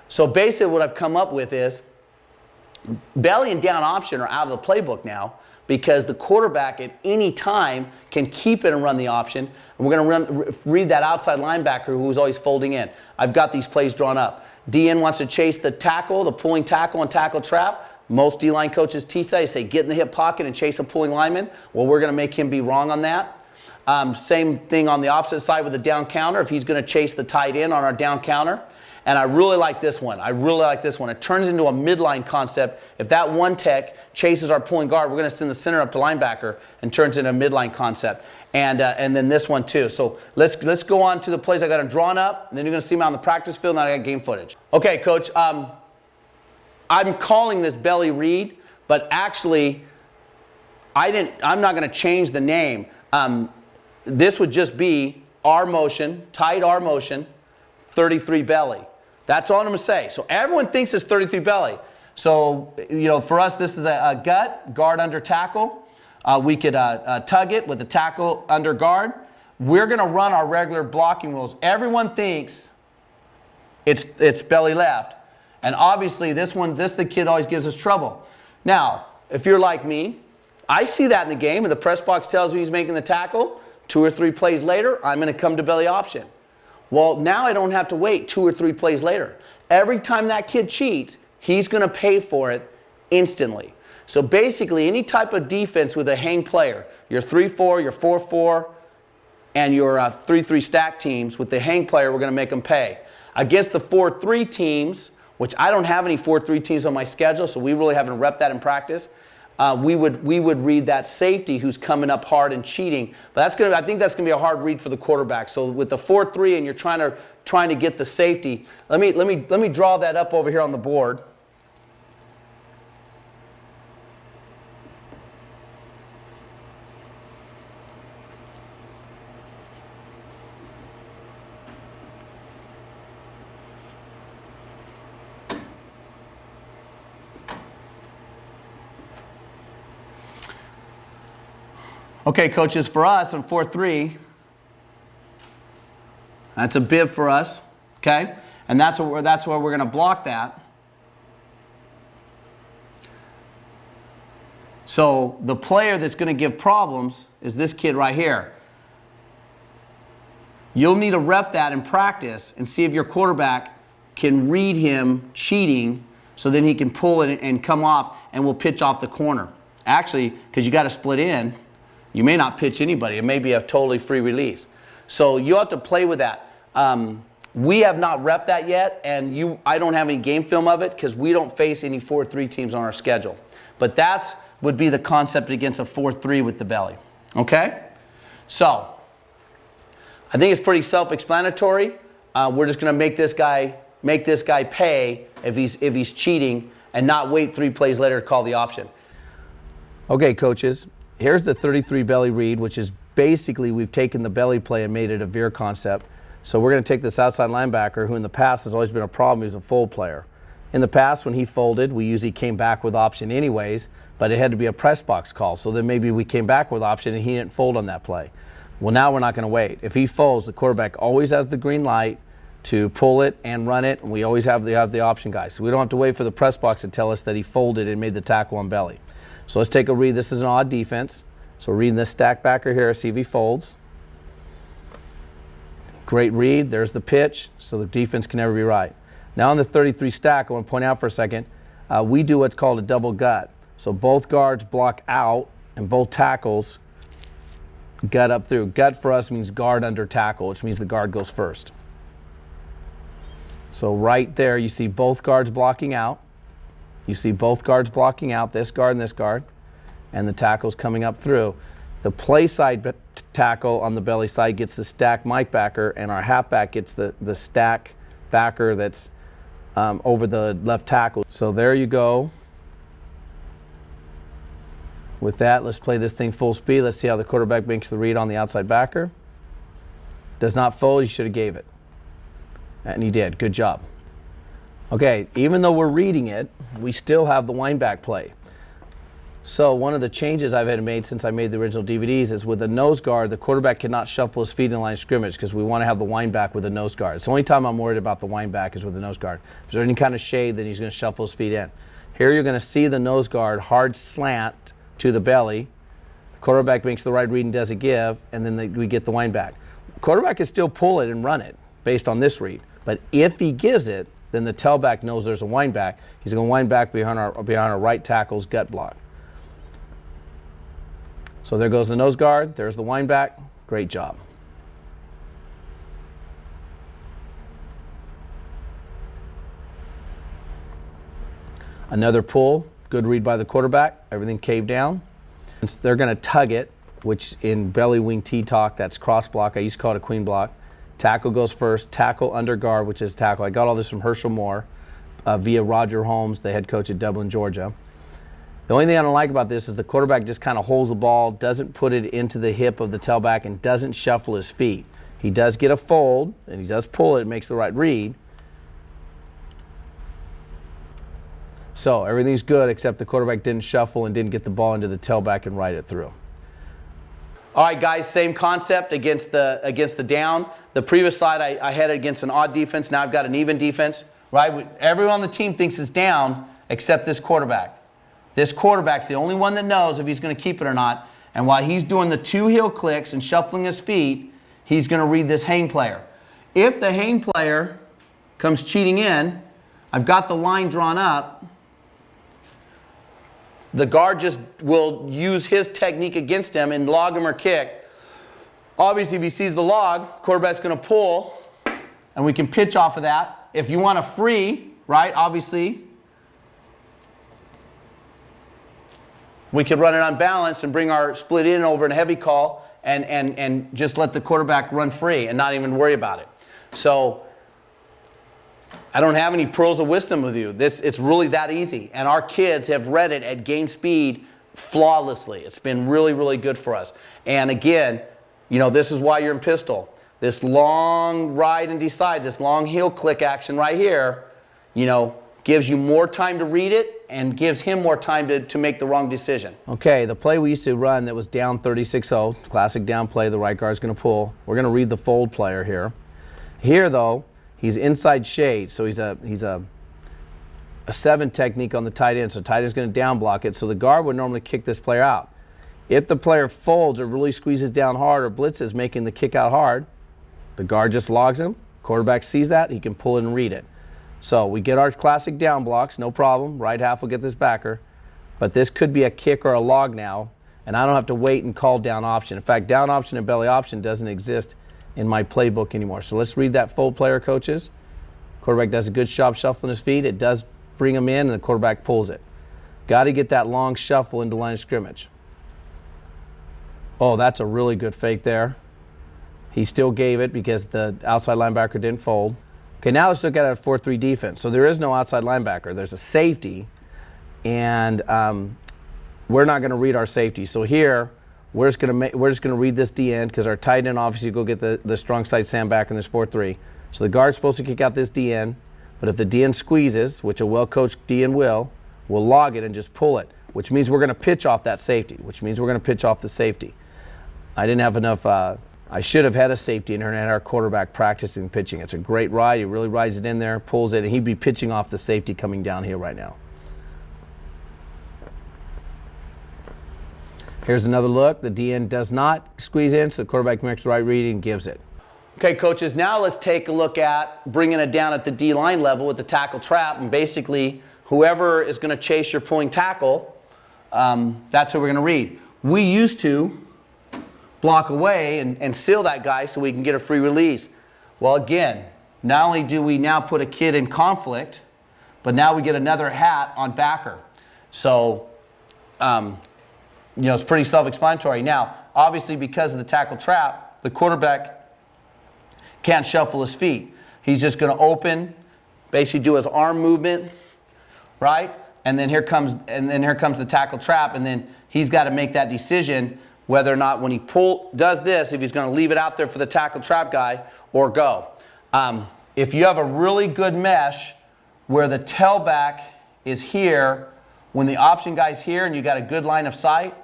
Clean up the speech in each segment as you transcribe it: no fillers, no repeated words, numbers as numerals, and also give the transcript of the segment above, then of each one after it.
So basically what I've come up with is belly and down option are out of the playbook now because the quarterback at any time can keep it and run the option. And we're going to read that outside linebacker who's always folding in. I've got these plays drawn up. DN wants to chase the tackle, the pulling tackle and tackle trap. Most D-line coaches teach that. They say get in the hip pocket and chase a pulling lineman. Well, we're going to make him be wrong on that. Same thing on the opposite side with the down counter if he's going to chase the tight end on our down counter. And I really like this one. It turns into a midline concept. If that one tech chases our pulling guard, we're going to send the center up to linebacker and turns into a midline concept. And then this one too. So let's go on to the plays. I got them drawn up, and then you're going to see them on the practice field, and I got game footage. Okay, Coach. I'm calling this belly read, but actually, I'm not going to change the name. This would just be R motion, tight R motion, 33 belly. That's all I'm going to say. So everyone thinks it's 33 belly. So, for us, this is a gut, guard under tackle. We could tug it with the tackle under guard. We're going to run our regular blocking rules. Everyone thinks it's belly left. And obviously, the kid always gives us trouble. Now, if you're like me, I see that in the game, and the press box tells me he's making the tackle. 2 or 3 plays later, I'm going to come to belly option. Well, now I don't have to wait 2 or 3 plays later. Every time that kid cheats, he's going to pay for it instantly. So basically, any type of defense with a hang player, your 3-4, your 4-4, and your 3-3 stack teams, with the hang player, we're going to make them pay. Against the 4-3 teams, which I don't have any 4-3 teams on my schedule, so we really haven't repped that in practice. We would read that safety who's coming up hard and cheating, but I think that's going to be a hard read for the quarterback. So with the 4-3 and you're trying to get the safety, let me draw that up over here on the board. Okay, coaches, for us on 4-3, that's a bib for us, okay? And that's where we're going to block that. So the player that's going to give problems is this kid right here. You'll need to rep that in practice and see if your quarterback can read him cheating so then he can pull it and come off and we'll pitch off the corner. Actually, because you got to split in, you may not pitch anybody. It may be a totally free release. So you have to play with that. We have not repped that yet, and I don't have any game film of it because we don't face any 4-3 teams on our schedule. But that would be the concept against a 4-3 with the belly. Okay? So I think it's pretty self-explanatory. We're just going to make this guy pay if he's cheating and not wait 3 plays later to call the option. Okay, coaches. Here's the 33 belly read, which is basically we've taken the belly play and made it a veer concept. So we're going to take this outside linebacker, who in the past has always been a problem. He's a fold player. In the past, when he folded, we usually came back with option anyways, but it had to be a press box call. So then maybe we came back with option and he didn't fold on that play. Well, now we're not going to wait. If he folds, the quarterback always has the green light to pull it and run it, and we always have the option guy. So we don't have to wait for the press box to tell us that he folded and made the tackle on belly. So let's take a read. This is an odd defense. So reading this stack backer here, see if he folds. Great read. There's the pitch. So the defense can never be right. Now on the 33 stack, I want to point out for a second, we do what's called a double gut. So both guards block out and both tackles gut up through. Gut for us means guard under tackle, which means the guard goes first. So right there, you see both guards blocking out. You see both guards blocking out, this guard and this guard, and the tackle's coming up through. The play side tackle on the belly side gets the stack Mike backer, and our halfback gets the stack backer that's over the left tackle. So there you go. With that, let's play this thing full speed. Let's see how the quarterback makes the read on the outside backer. Does not fold, he should have gave it. And he did, good job. Okay, even though we're reading it, we still have the wind back play. So one of the changes I've had made since I made the original DVDs is with the nose guard, the quarterback cannot shuffle his feet in the line of scrimmage because we want to have the wind back with the nose guard. It's the only time I'm worried about the wind back is with the nose guard. If there's any kind of shade, then he's going to shuffle his feet in. Here you're going to see the nose guard hard slant to the belly. The quarterback makes the right read and does a give, and then we get the wind back. Quarterback can still pull it and run it based on this read, but if he gives it, then the tailback knows there's a wind back. He's going to wind back behind our right tackle's gut block. So there goes the nose guard, there's the wind back. Great job. Another pull, good read by the quarterback, everything caved down. They're going to tug it, which in belly wing T talk, that's cross block. I used to call it a queen block. Tackle goes first, tackle under guard, which is tackle. I got all this from Herschel Moore via Roger Holmes, the head coach at Dublin, Georgia. The only thing I don't like about this is the quarterback just kind of holds the ball, doesn't put it into the hip of the tailback, and doesn't shuffle his feet. He does get a fold, and he does pull it, makes the right read. So everything's good except the quarterback didn't shuffle and didn't get the ball into the tailback and ride it through. All right, guys, same concept against the down. The previous slide I had it against an odd defense. Now I've got an even defense, right? Everyone on the team thinks it's down except this quarterback. This quarterback's the only one that knows if he's going to keep it or not. And while he's doing the 2 heel clicks and shuffling his feet, he's going to read this hang player. If the hang player comes cheating in, I've got the line drawn up. The guard just will use his technique against him and log him or kick. Obviously, if he sees the log, quarterback's going to pull, and we can pitch off of that. If you want a free, right, obviously, we could run it on balance and bring our split in over in a heavy call and just let the quarterback run free and not even worry about it. So I don't have any pearls of wisdom with you. It's really that easy. And our kids have read it at game speed flawlessly. It's been really, really good for us. And again, you know, this is why you're in pistol. This long ride and decide, this long heel click action right here, you know, gives you more time to read it and gives him more time to make the wrong decision. Okay, the play we used to run that was down 36-0, classic down play, the right guard's going to pull. We're going to read the fold player here. Here, though, he's inside shade, so he's a 7 technique on the tight end, so tight end's going to down block it, so the guard would normally kick this player out. If the player folds or really squeezes down hard or blitzes, making the kick out hard, the guard just logs him. Quarterback sees that, he can pull it and read it. So we get our classic down blocks, no problem. Right half will get this backer. But this could be a kick or a log now, and I don't have to wait and call down option. In fact, down option and belly option doesn't exist in my playbook anymore. So let's read that fold player, coaches. Quarterback does a good job shuffling his feet. It does bring him in, and the quarterback pulls it. Got to get that long shuffle into line of scrimmage. Oh, that's a really good fake there. He still gave it because the outside linebacker didn't fold. Okay, now let's look at a 4-3 defense. So there is no outside linebacker. There's a safety, and we're not going to read our safety. So here, we're just going to read this D end because our tight end obviously go get the strong side sandbacker in this 4-3. So the guard's supposed to kick out this D end, but if the D end squeezes, which a well-coached D end will, we'll log it and just pull it, which means we're going to pitch off that safety, which means we're going to pitch off the safety. I didn't have enough. I should have had a safety in here and had our quarterback practicing pitching. It's a great ride. He really rides it in there, pulls it, and he'd be pitching off the safety coming down here right now. Here's another look. The DN does not squeeze in, so the quarterback makes the right read and gives it. Okay, coaches, now let's take a look at bringing it down at the D-line level with the tackle trap, and basically whoever is going to chase your pulling tackle, that's what we're going to read. We used to block away and seal that guy so we can get a free release. Well, again, not only do we now put a kid in conflict, but now we get another hat on backer. So, you know, it's pretty self-explanatory. Now, obviously, because of the tackle trap, the quarterback can't shuffle his feet. He's just going to open, basically do his arm movement, right? And then here comes the tackle trap, and then he's got to make that decision whether or not when he does this, if he's going to leave it out there for the tackle trap guy or go. If you have a really good mesh where the tailback is here, when the option guy's here and you got a good line of sight,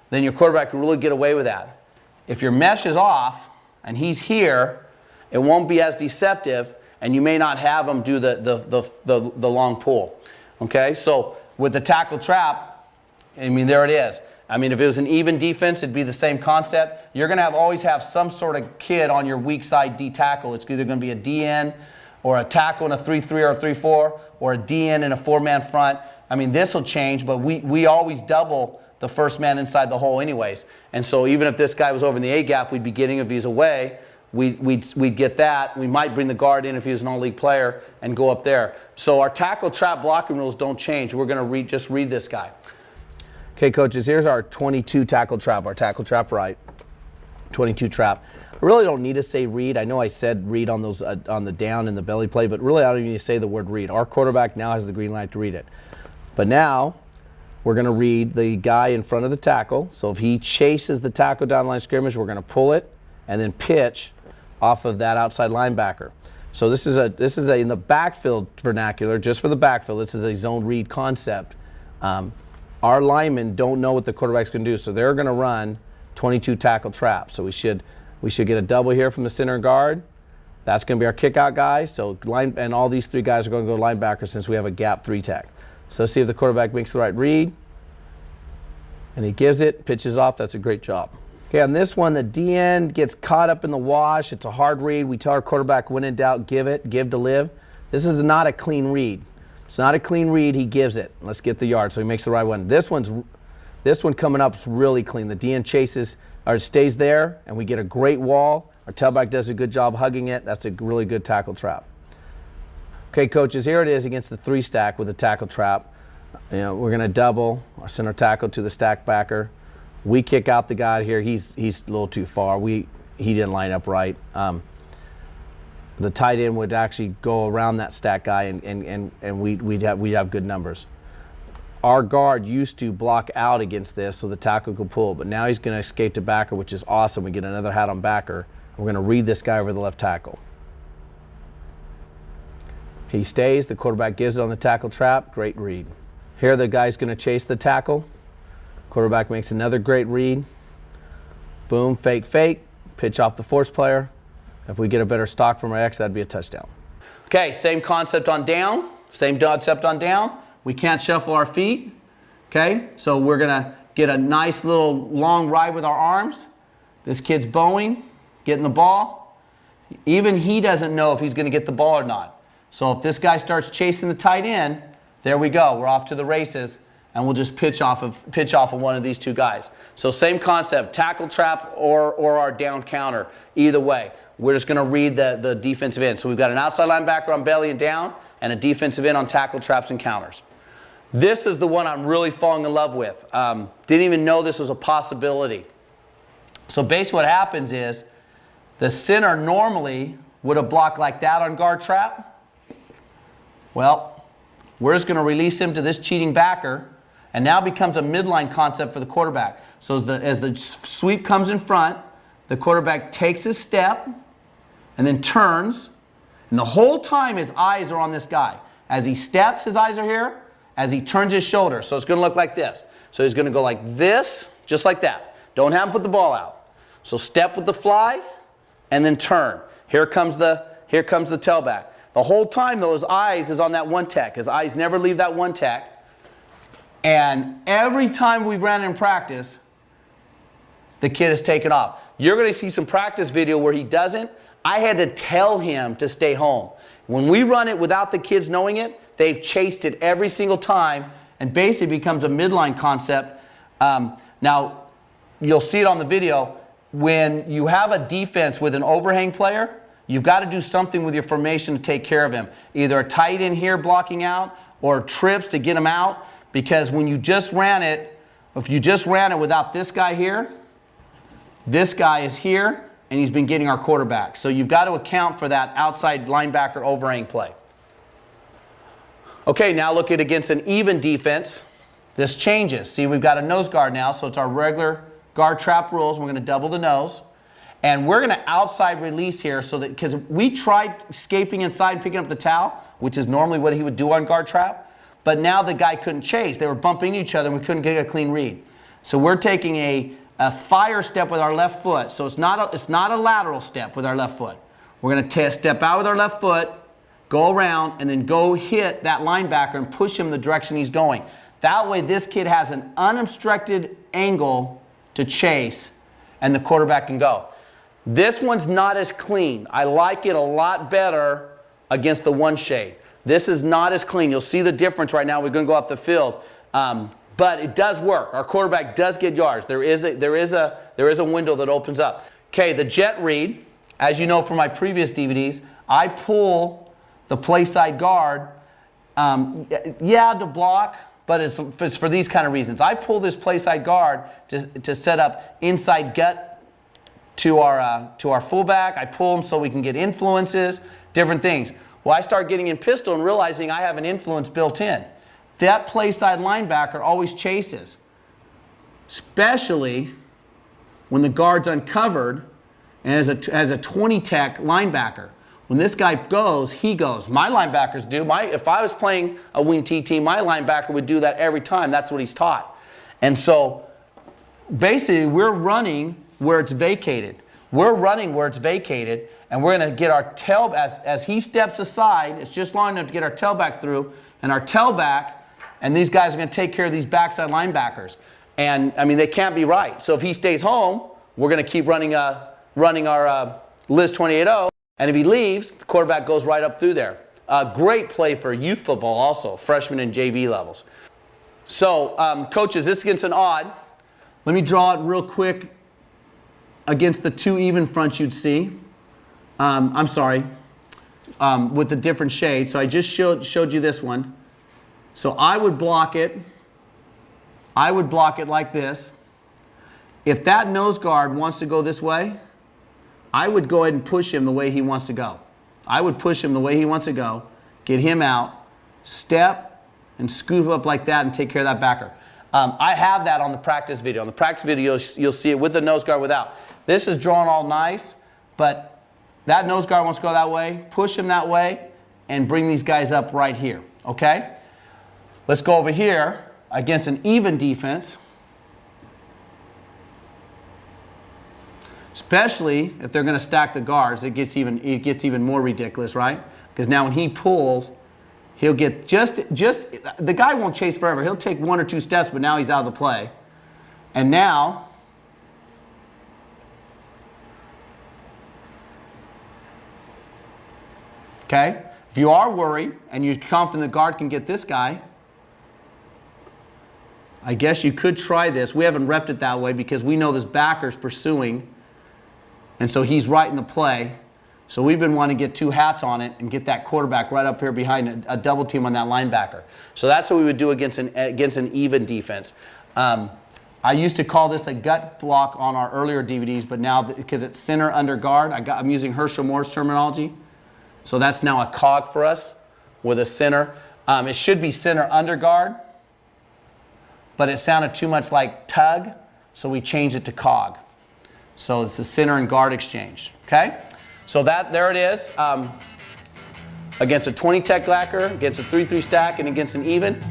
then your quarterback can really get away with that. If your mesh is off and he's here, it won't be as deceptive, and you may not have him do the long pull. Okay, so with the tackle trap, I mean, there it is. I mean, if it was an even defense, it'd be the same concept. You're going to always have some sort of kid on your weak side D tackle. It's either going to be a DN or a tackle in a 3-3 or a 3-4 or a DN in a 4-man front. I mean, this will change, but we always double the first man inside the hole anyways. And so even if this guy was over in the A gap, we'd be getting, if he's away, we'd get that. We might bring the guard in if he was an all-league player and go up there. So our tackle trap blocking rules don't change. We're going to just read this guy. Okay, coaches, here's our 22 tackle trap, our tackle trap right, 22 trap. I really don't need to say read. I know I said read on those on the down and the belly play, but really I don't even need to say the word read. Our quarterback now has the green light to read it. But now we're going to read the guy in front of the tackle. So if he chases the tackle down the line of scrimmage, we're going to pull it and then pitch off of that outside linebacker. So this is a in the backfield vernacular, just for the backfield, this is a zone read concept. Our linemen don't know what the quarterback's going to do, so they're going to run 22 tackle traps. So we should get a double here from the center guard. That's going to be our kick out guy. So and all these three guys are going to go linebacker since we have a gap 3 tech. So let's see if the quarterback makes the right read. And he gives it, pitches off. That's a great job. Okay, on this one, the DN gets caught up in the wash. It's a hard read. We tell our quarterback, when in doubt, give to live. This is not a clean read. It's not a clean read. He gives it. Let's get the yard. So he makes the right one. This one coming up is really clean. The DN chases or stays there, and we get a great wall. Our tailback does a good job hugging it. That's a really good tackle trap. Okay, coaches, here it is against the 3 stack with a tackle trap. You know, we're going to double our center tackle to the stack backer. We kick out the guy here. He's a little too far. He didn't line up right. The tight end would actually go around that stack guy, and we'd have good numbers. Our guard used to block out against this so the tackle could pull, but now he's going to escape to backer, which is awesome. We get another hat on backer. We're going to read this guy over the left tackle. He stays. The quarterback gives it on the tackle trap. Great read. Here the guy's going to chase the tackle. Quarterback makes another great read. Boom, fake, pitch off the force player. If we get a better stock from our X, that'd be a touchdown. Okay, same concept on down. Same concept on down. We can't shuffle our feet. Okay, so we're going to get a nice little long ride with our arms. This kid's bowing, getting the ball. Even he doesn't know if he's going to get the ball or not. So if this guy starts chasing the tight end, there we go. We're off to the races, and we'll just pitch off of one of these two guys. So same concept, tackle trap or our down counter. Either way, we're just going to read the defensive end. So we've got an outside linebacker on belly and down, and a defensive end on tackle traps and counters. This is the one I'm really falling in love with. Didn't even know this was a possibility. So basically what happens is the center normally would have blocked like that on guard trap. Well, we're just going to release him to this cheating backer, and now becomes a midline concept for the quarterback. So as the sweep comes in front, the quarterback takes his step and then turns, and the whole time his eyes are on this guy. As he steps, his eyes are here. As he turns his shoulder, so it's going to look like this. So he's going to go like this, just like that. Don't have him put the ball out. So step with the fly, and then turn. Here comes the tailback. The whole time, though, his eyes is on that one tech. His eyes never leave that one tech. And every time we've ran in practice, the kid has taken off. You're going to see some practice video where he doesn't. I had to tell him to stay home. When we run it without the kids knowing it, they've chased it every single time and basically becomes a midline concept. Now, you'll see it on the video. When you have a defense with an overhang player, you've got to do something with your formation to take care of him. Either a tight end here blocking out or trips to get him out. Because when you just ran it, if you just ran it without this guy here, this guy is here, and he's been getting our quarterback. So you've got to account for that outside linebacker overhang play. Okay, now look at against an even defense. This changes. See, we've got a nose guard now, so it's our regular guard trap rules. We're going to double the nose. And we're going to outside release here so that, because we tried escaping inside and picking up the towel, which is normally what he would do on guard trap, but now the guy couldn't chase. They were bumping each other and we couldn't get a clean read. So we're taking a fire step with our left foot. So it's not a lateral step with our left foot. We're going to step out with our left foot, go around, and then go hit that linebacker and push him the direction he's going. That way this kid has an unobstructed angle to chase, and the quarterback can go. This one's not as clean. I like it a lot better against the one shade. This is not as clean. You'll see the difference right now. We're going to go off the field. But it does work. Our quarterback does get yards. There is a window that opens up. Okay, the jet read, as you know from my previous DVDs, I pull the play side guard, to block, but it's for these kind of reasons. I pull this play side guard to set up inside gut to our fullback. I pull him so we can get influences, different things. Well, I start getting in pistol and realizing I have an influence built in. That play side linebacker always chases, especially when the guard's uncovered and as a 20 tech linebacker. When this guy goes, he goes. My linebackers do. If I was playing a wing T team, my linebacker would do that every time. That's what he's taught. And so basically we're running where it's vacated. We're running where it's vacated, and we're going to get our tail, as he steps aside, it's just long enough to get our tailback through, and our tailback, and these guys are going to take care of these backside linebackers. And, I mean, they can't be right. So if he stays home, we're going to keep running our Liz 28-0. And if he leaves, the quarterback goes right up through there. Great play for youth football also, freshman and JV levels. So, coaches, this is against an odd. Let me draw it real quick against the two even fronts you'd see. With the different shades. So I just showed you this one. So I would block it. I would block it like this. If that nose guard wants to go this way, I would go ahead and push him the way he wants to go. I would push him the way he wants to go, get him out, step, and scoop up like that and take care of that backer. I have that on the practice video. On the practice video, you'll see it with the nose guard without. This is drawn all nice, but that nose guard wants to go that way, push him that way, and bring these guys up right here, okay? Let's go over here against an even defense. Especially if they're going to stack the guards, it gets even more ridiculous, right? Because now when he pulls, he'll get the guy won't chase forever. He'll take one or two steps, but now he's out of the play. And now, okay, if you are worried and you're confident the guard can get this guy, I guess you could try this. We haven't repped it that way because we know this backer's pursuing, and so he's right in the play. So we've been wanting to get two hats on it and get that quarterback right up here behind a double team on that linebacker. So that's what we would do against an even defense. I used to call this a gut block on our earlier DVDs, but now because it's center under guard, I'm using Herschel Moore's terminology. So that's now a cog for us with a center. It should be center under guard, but it sounded too much like tug, so we changed it to cog. So it's the center and guard exchange, okay? So there it is, against a 20 tech lacker, against a 3-3 stack, and against an even.